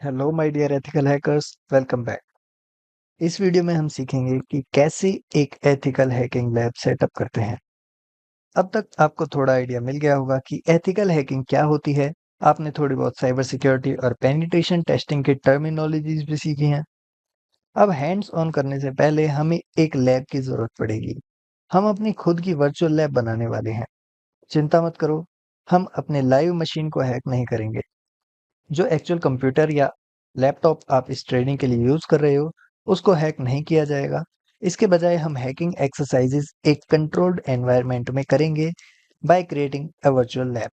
Hello my dear ethical hackers, welcome back. इस video में हम सीखेंगे कि कैसे एक एथिकल हैकिंग लैब सेटअप करते हैं। अब तक आपको थोड़ा आइडिया मिल गया होगा कि एथिकल हैकिंग क्या होती है। आपने थोड़ी बहुत साइबर सिक्योरिटी और पेनिट्रेशन टेस्टिंग की टर्मिनोलॉजीज भी सीखी हैं। अब हैंड्स ऑन करने से पहले हमें एक लैब की जरूरत पड़ेगी। हम अपनी खुद की वर्चुअल लैब बनाने वाले हैं। चिंता मत करो, हम अपने लाइव मशीन को हैक नहीं करेंगे। जो एक्चुअल कंप्यूटर या लैपटॉप आप इस ट्रेनिंग के लिए यूज कर रहे हो, उसको हैक नहीं किया जाएगा। इसके बजाय हम हैकिंग एक्सरसाइजेस एक कंट्रोल्ड एनवायरनमेंट में करेंगे by creating a virtual lab.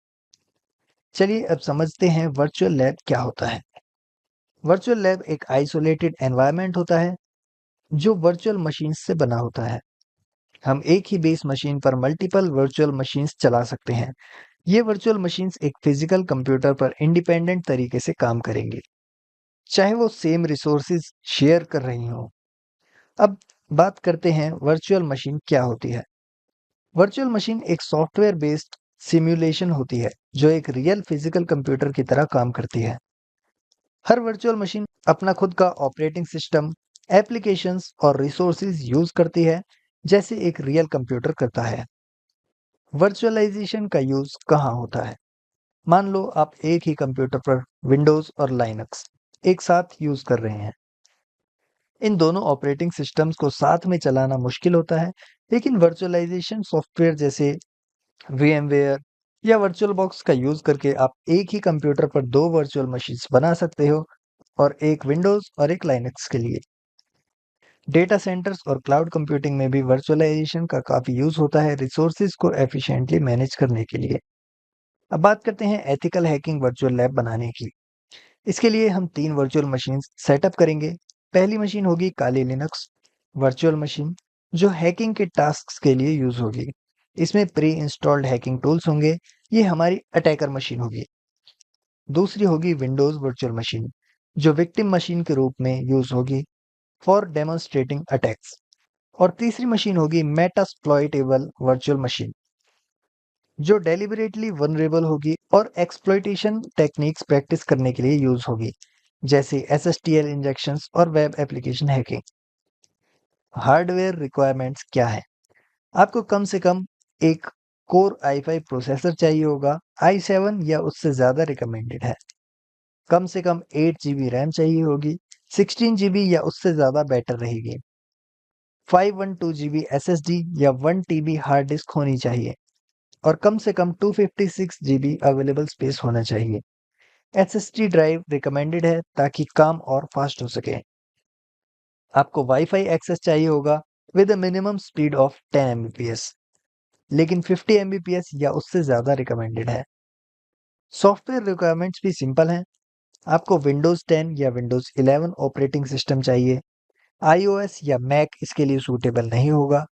चलिए अब समझते हैं वर्चुअल लैब क्या होता है। वर्चुअल लैब एक आइसोलेटेड एनवायरनमेंट होता है जो वर्चुअल मशीन से बना होता है। हम एक ही बेस मशीन पर मल्टीपल वर्चुअल मशीन्स चला सकते हैं। ये वर्चुअल मशीन्स एक फिजिकल कंप्यूटर पर इंडिपेंडेंट तरीके से काम करेंगी, चाहे वो सेम रिसोर्सेज शेयर कर रही हों। अब बात करते हैं वर्चुअल मशीन क्या होती है। वर्चुअल मशीन एक सॉफ्टवेयर बेस्ड सिमुलेशन होती है जो एक रियल फिजिकल कंप्यूटर की तरह काम करती है। हर वर्चुअल मशीन अपना खुद का ऑपरेटिंग सिस्टम, एप्लीकेशंस और रिसोर्सेज यूज करती है, जैसे एक रियल कंप्यूटर करता है। वर्चुअलाइजेशन का यूज कहाँ होता है? मान लो आप एक ही कंप्यूटर पर विंडोज और लाइनक्स एक साथ यूज कर रहे हैं। इन दोनों ऑपरेटिंग सिस्टम्स को साथ में चलाना मुश्किल होता है, लेकिन वर्चुअलाइजेशन सॉफ्टवेयर जैसे VMware या वर्चुअल बॉक्स का यूज करके आप एक ही कंप्यूटर पर दो वर्चुअल मशीन्स बना सकते हो, और एक विंडोज और एक लाइनक्स के लिए। डेटा सेंटर्स और क्लाउड कंप्यूटिंग में भी वर्चुअलाइजेशन का काफी यूज होता है रिसोर्सेज को एफिशिएंटली मैनेज करने के लिए। अब बात करते हैं एथिकल हैकिंग वर्चुअल लैब बनाने की। इसके लिए हम तीन वर्चुअल मशीन सेटअप करेंगे। पहली मशीन होगी काली लिनक्स वर्चुअल मशीन, जो हैकिंग के टास्क के लिए यूज होगी। इसमें प्री इंस्टॉल्ड हैकिंग टूल्स होंगे। ये हमारी अटैकर मशीन होगी। दूसरी होगी विंडोज वर्चुअल मशीन, जो विक्टिम मशीन के रूप में यूज होगी फॉर डेमोन्स्ट्रेटिंग अटैक्स। और तीसरी मशीन होगी मेटास्प्लॉइटेबल वर्चुअल मशीन, जो डेलिबरेटली वनरेबल होगी और एक्सप्लॉइटेशन टेक्निक्स प्रैक्टिस करने के लिए यूज होगी, जैसे SSTL इंजेक्शंस और web application hacking. Hardware requirements क्या है? आपको कम से कम एक कोर i5 प्रोसेसर चाहिए होगा। i7 या उससे ज़्यादा रिकमेंडेड है। कम से कम 8 GB रैम चाहिए होगी। 16 GB या उससे ज़्यादा बेटर रहेगी। 512 GB SSD या 1 TB हार्ड डिस्क होनी चाहिए, और कम से कम 256 GB अवेलेबल स्पेस होना चाहिए। SSD ड्राइव रिकमेंडेड है ताकि काम और फास्ट हो सके। आपको वाईफाई एक्सेस चाहिए होगा with a minimum speed of 10 Mbps, लेकिन 50 Mbps या उससे ज़्यादा रिकमेंडेड है। सॉफ्टवेयर रिक्वायरमेंट्स भी सिंपल हैं। आपको विंडोज़ 10 या विंडोज़ 11 ऑपरेटिंग सिस्टम चाहिए। iOS या मैक इसके लिए सूटेबल नहीं होगा,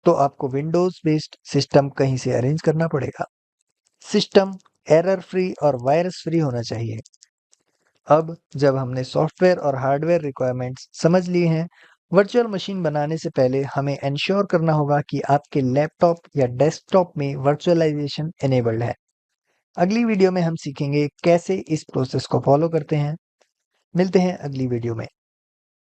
तो आपको विंडोज़ बेस्ड सिस्टम कहीं से अरेंज करना पड़ेगा। सिस्टम एरर फ्री और वायरस फ्री होना चाहिए। अब जब हमने सॉफ्टवेयर और हार्डवेयर रिक्वायरमेंट्स समझ लिए हैं, वर्चुअल मशीन बनाने से पहले हमें इंश्योर करना होगा कि आपके लैपटॉप या डेस्कटॉप में वर्चुअलाइजेशन इनेबल्ड है। अगली वीडियो में हम सीखेंगे कैसे इस प्रोसेस को फॉलो करते हैं। मिलते हैं अगली वीडियो में।